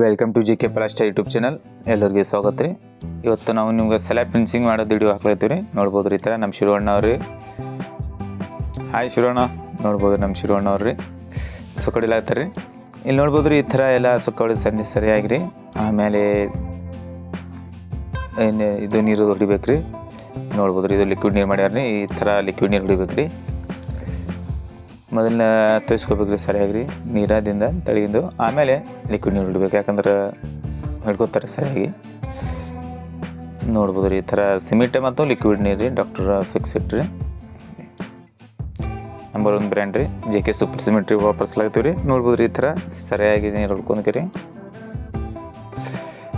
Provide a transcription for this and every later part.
Welcome to G K plaster YouTube channel. ಎಲ್ಲರಿಗೆ ಸ್ವಾಗತ ರೀ. ಇವತ್ತು ನಾವು ನಿಮ್ಗೆ ಸ್ಲ್ಯಾಬ್ ಫಿನಿಶಿಂಗ್ ಮಾಡೋದು ವಿಡಿಯೋ ಹಾಕ್ಲತ್ತೀವಿ ರೀ. ನೋಡ್ಬೋದು ರೀ ಈ ಥರ ನಮ್ಮ ಶಿವಣ್ಣ ಅವ್ರಿ. ಹಾಯ್ ಶಿವಣ್ಣ. ನೋಡ್ಬೋದು ನಮ್ಮ ಶಿವಣ್ಣ ಅವ್ರಿ ಸುಕ್ಕಡಿಲಾಗ್ತಾರೆ ರೀ. ಇಲ್ಲಿ ನೋಡ್ಬೋದು ರೀ ಈ ಥರ ಎಲ್ಲ ಸುಕ್ಕಡಿ ಸರಿಯಾಗಿ ರೀ. ಆಮೇಲೆ ಏನು ಇದು ನೀರು ಹೊಡಿಬೇಕು ರೀ. ನೋಡ್ಬೋದು ರೀ ಇದು ಲಿಕ್ವಿಡ್ ನೀರು ಮಾಡ್ಯಾರ ರೀ. ಈ ಥರ ಲಿಕ್ವಿಡ್ ನೀರು ಹೊಡಿಬೇಕು ರೀ. ಮೊದಲನ್ನ ತೋರಿಸ್ಕೋಬೇಕು ರೀ ಸರಿಯಾಗಿ ರೀ ನೀರದಿಂದ ತಳಗಿಂದು. ಆಮೇಲೆ ಲಿಕ್ವಿಡ್ ನೀರು ಹೊಡಿಬೇಕು, ಯಾಕಂದ್ರೆ ಹಿಡ್ಕೋತಾರೆ ಸರಿಯಾಗಿ. ನೋಡ್ಬೋದು ರೀ ಈ ಥರ ಸಿಮೆಂಟ್ ಮತ್ತು ಲಿಕ್ವಿಡ್ ನೀರು ರೀ. ಡಾಕ್ಟರ್ ಫಿಕ್ಸಿಟ್ ರೀ, ನಂಬರ್ 1 ಬ್ರ್ಯಾಂಡ್ ರೀ. JK ಸೂಪರ್ ಸಿಮೆಂಟ್ ರೀ ವಾಪರ್ಸ್ಲಾಗ್ತೀವಿ ರೀ. ನೋಡ್ಬೋದು ರೀ ಈ ಥರ ಸರಿಯಾಗಿ ನೀರು ಹೊಡ್ಕೊಂಡ್ರಿ.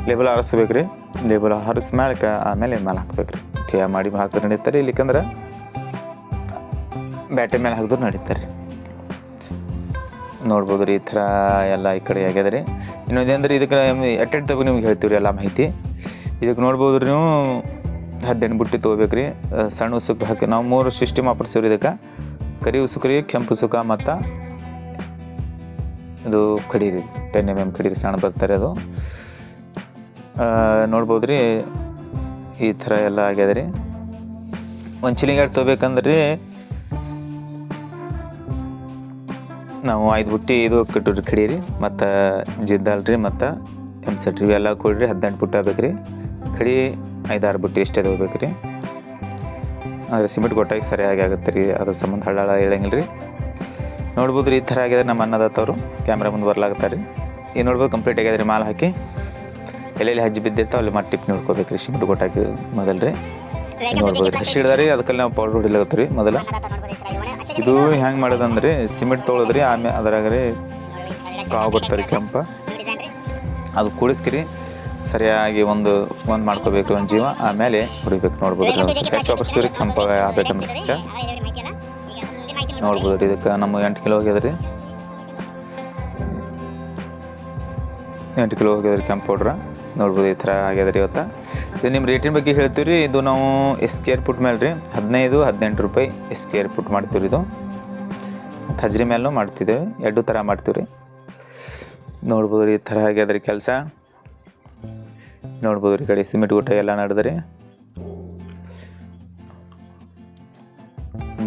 ಲೇಬಲ್ ಹಾರಿಸ್ಬೇಕು ರೀ. ಲೇಬಲ್ ಹಾರಿಸ್ ಮ್ಯಾಲಕ್ಕೆ ಆಮೇಲೆ ಮೇಲೆ ಹಾಕ್ಬೇಕು ರೀ. ಟೀ ಮಾಡಿ ಹಾಕಿದ್ರೆ ನಡೀತಾರೆ, ಇಲ್ಲಿಕಂದ್ರೆ ಬ್ಯಾಟೆ ಮೇಲೆ ಹಾಕಿದ್ರು ನಡೀತಾರೆ. ನೋಡ್ಬೋದು ರೀ ಈ ಥರ ಎಲ್ಲ ಈ ಕಡೆ ಆಗ್ಯದ ರೀ. ಇನ್ನೊಂದೇಂದ್ರೆ ಇದಕ್ಕೆ ಎಟ್ಟೆಡ್ ತಗೋ ನಿಮ್ಗೆ ಹೇಳ್ತೀವಿ ರೀ ಎಲ್ಲ ಮಾಹಿತಿ. ಇದಕ್ಕೆ ನೋಡ್ಬೋದು ರೀ ನೀವು 18 ಬುಟ್ಟಿ ತೊಗೋಬೇಕು ರೀ. ಸಣ್ಣ ಉಸುಕು ಹಾಕಿ ನಾವು 3 ಸಿಸ್ಟಮ್ ವಾಪರ್ಸೀವಿ ರೀ. ಇದಕ್ಕೆ ಕರಿ ಉಸುಕು ರೀ, ಕೆಂಪು ಸುಖ ಮತ್ತು ಇದು ಕಡಿ ರೀ. 10 mm ಕಡಿ ರೀ, ಸಣ್ಣ ಬರ್ತಾರೆ ಅದು. ನೋಡ್ಬೋದು ರೀ ಈ ಥರ ಎಲ್ಲ ಆಗ್ಯದ ರೀ. ಒಂದು ಚಿಲಿಂಗ್ ಆಡ್ ತೊಗೋಬೇಕಂದ್ರೆ ರೀ ನಾವು 5 ಬುಟ್ಟಿ ಇದು ಕಟ್ಟೋರಿ ಕಡಿ ರೀ, ಮತ್ತು ಜಿದ್ದಾಲ್ ರೀ, ಮತ್ತು MSET ರೀ ಇವೆಲ್ಲ ಕೊಡ್ರಿ 18 ಬುಟ್ಟಿ ಆಗ್ಬೇಕು ರೀ. ಕಡಿ 5-6 ಬುಟ್ಟಿ ಇಷ್ಟೇ ತೊಗೋಬೇಕು ರೀ. ಆದರೆ ಸಿಮೆಂಟ್ ಗೊಟ್ಟಾಗಿ ಸರಿಯಾಗಿ ಆಗುತ್ತೆ ರೀ, ಅದ್ರ ಸಂಬಂಧ ಹಳ್ಳ ಹೇಳಂಗಿಲ್ಲ ರೀ. ನೋಡ್ಬೋದು ರೀ ಈ ಥರ ಆಗ್ಯದ. ನಮ್ಮ ಅನ್ನದತ್ತವರು ಕ್ಯಾಮ್ರಾ ಮುಂದೆ ಬರ್ಲಾಗ್ತಾರೆ ರೀ. ಈಗ ನೋಡ್ಬೋದು ಕಂಪ್ಲೀಟ್ ಆಗ್ಯದ ರೀ. ಮಾಲ್ ಹಾಕಿ ಎಲ್ಲೆಲ್ಲಿ ಹಜ್ಜಿ ಬಿದ್ದಿರ್ತಾವೆ ಅಲ್ಲಿ ಮತ್ತೆ ಟಿಪ್ ನೋಡ್ಕೋಬೇಕು ರೀ. ಸಿಮೆಂಟ್ ಗೊಟ್ಟಾಕಿ ಮೊದಲು ರೀ ನೋಡ್ಬೋದು ರೀ. ಹಸಿ ಹಿಡ್ದಾರಿ ಅದಕ್ಕೆ ನಾವು ಪೌಡ್ರ್ ಹೊಡಿಲಾಗತ್ತೆ ರೀ. ಮೊದಲು ಇದು ಹೆಂಗೆ ಮಾಡೋದಂದ್ರೆ ಸಿಮೆಂಟ್ ತೊಗೊಳದ್ರಿ, ಆಮೇಲೆ ಅದ್ರಾಗ ರೀ ಕಾವು ಬರ್ತಾರೆ ಕೆಂಪ, ಅದು ಕೂಡಿಸ್ಕಿರಿ ಸರಿಯಾಗಿ ಒಂದು ಮಾಡ್ಕೋಬೇಕು ರೀ ಒಂದು ಜೀವ. ಆಮೇಲೆ ಹೊಡಿಬೇಕು. ನೋಡ್ಬೋದು ರೀ ಹೆಚ್ಚು ವಾಪರ್ಸ್ತೀವಿ ಕೆಂಪ ಆಗ್ಬೇಕಂದ್ರೆ ಹೆಚ್ಚ. ನೋಡ್ಬೋದು ರೀ ಇದಕ್ಕೆ ನಮ್ಮ 8 ಕಿಲೋ ಹೋಗ್ಯದ ರೀ. 8 ಕಿಲೋ ಹೋಗ್ಯದ ರೀ ಕೆಂಪು ಪೌಡ್ರ. ನೋಡ್ಬೋದು ಈ ಥರ ಆಗ್ಯದ ರೀ. ಇವತ್ತು ಇದು ನಿಮ್ಮ ರೇಟಿನ ಬಗ್ಗೆ ಹೇಳ್ತೀವಿ ರೀ. ಇದು ನಾವು ಸ್ಕ್ವೇರ್ ಫುಟ್ ಮೇಲೆ ರೀ 15-18 ರೂಪಾಯಿ ಸ್ಕ್ವೇರ್ ಫುಟ್ ಮಾಡ್ತೀವಿ ರೀ. ಇದು ಮತ್ತು ಹಜ್ರಿ ಮೇಲೂ ಮಾಡ್ತಿದ್ದೇವೆ, 2 ಥರ ಮಾಡ್ತೀವಿ ರೀ. ನೋಡ್ಬೋದು ರೀ ಈ ಥರ ಆಗ್ಯದ ರೀ ಕೆಲಸ. ನೋಡ್ಬೋದು ರೀ ಕಡೆ ಸಿಮೆಂಟ್ ಗುಟ್ಟ ಎಲ್ಲ ನಡೆದ್ರಿ.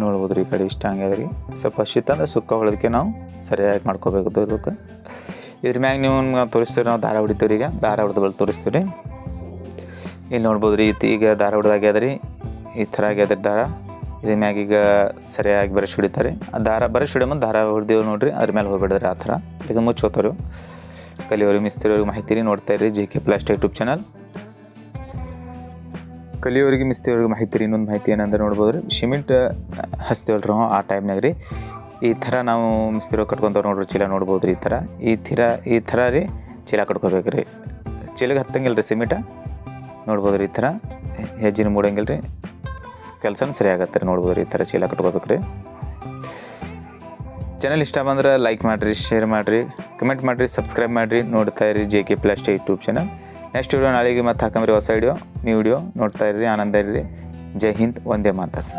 ನೋಡ್ಬೋದು ರೀ ಈ ಕಡೆ ಇಷ್ಟ ಹಂಗ್ಯದ ರೀ. ಸ್ವಲ್ಪ ಶೀತ ಅಂದ್ರೆ ಸುಕ್ಕ ಹೊಳೋದಕ್ಕೆ ನಾವು ಸರಿಯಾಗಿ ಮಾಡ್ಕೋಬೇಕು. ಇದಕ್ಕೆ ಇದ್ರ ಮ್ಯಾಗ ನೀವು ತೋರಿಸ್ತೀವಿ ನಾವು ದಾರ ಹೊಡಿತೀವಿ. ಈಗ ದಾರ ಹೊಡೆದ ಬಳಿ ತೋರಿಸ್ತೀವಿ ರೀ. ಇಲ್ಲಿ ನೋಡ್ಬೋದು ರೀ ಈಗ ದಾರ ಹೊಡೆದಾಗ್ಯದ ರೀ. ಈ ಥರ ಆಗ್ಯದ ದಾರ. ಇದ್ರ ಮ್ಯಾಗ ಈಗ ಸರಿಯಾಗಿ ಬರಶ್ ಹೊಡಿತಾರೆ. ಆ ದಾರ ಬರಶ್ ಹೊಡಿಯೋ ಮುಂದೆ ದಾರ ಹೊಡೆದೇವು ನೋಡಿರಿ, ಅದ್ರ ಮೇಲೆ ಹೋಗ್ಬಿಡ್ರಿ ಆ ಥರ. ಈಗ ಮುಚ್ಚೋತವ್ರು ಕಲಿಯೋರಿಗೆ ಮಿಸ್ತ್ರಿಯವ್ರಿಗೆ ಮಾಹಿತಿ ರೀ. ನೋಡ್ತಾ ಇರಿ JK ಪ್ಲಾಸ್ಟರ್ ಯೂಟ್ಯೂಬ್ ಚಾನಲ್. ಕಲಿಯೋರಿಗೆ ಮಿಸ್ತ್ರಿಯವ್ರಿಗೆ ಮಾಹಿತಿ ರೀ. ಇನ್ನೊಂದು ಮಾಹಿತಿ ಏನಂದ್ರೆ ನೋಡ್ಬೋದು ರೀ, ಸಿಮೆಂಟ್ ಹಚ್ತೇವಲ್ರಿ ನಾವು ಆ ಟೈಮ್ನಾಗ ರೀ ಈ ಥರ ನಾವು ಮಿಸ್ತ್ರಿ ಕಟ್ಕೊತವ್ರು ನೋಡ್ರಿ. ಚೀಲ ನೋಡ್ಬೋದು ರೀ ಈ ಥರ ರೀ ಚೀಲ ಕಟ್ಕೋಬೇಕು ರೀ. ಚೀಲಗೆ ಹತ್ತಂಗಿಲ್ಲ ರೀ ಸಿಮೆಂಟ. ನೋಡ್ಬೋದು ರೀ ಈ ಥರ ಹೆಜ್ಜಿನ ಮೂಡಂಗಿಲ್ಲ ರೀ, ಕೆಲಸನೂ ಸರಿ ಆಗತ್ತೆ ರೀ. ನೋಡ್ಬೋದು ರೀ ಈ ಥರ ಚೀಲ ಕಟ್ಕೋಬೇಕು ರೀ. ಚಾನಲ್ ಇಷ್ಟ ಬಂದ್ರೆ ಲೈಕ್ ಮಾಡಿರಿ, ಶೇರ್ ಮಾಡಿರಿ, ಕಮೆಂಟ್ ಮಾಡಿರಿ, ಸಬ್ಸ್ಕ್ರೈಬ್ ಮಾಡಿರಿ. ನೋಡ್ತಾ ಇರಿ JK plaster YouTube channel. Next video ನಾಳೆಗೆ ಮತ್ತೆ ಹಾಕಂಬ್ರಿ ಹೊಸ ವಿಡಿಯೋ ನೋಡ್ತಾ ಇರ್ರಿ. ಆನಂದ ಇರ್ರಿ. ಜೈ ಹಿಂದ್, ಒಂದೇ ಮಾತಾಡಿ.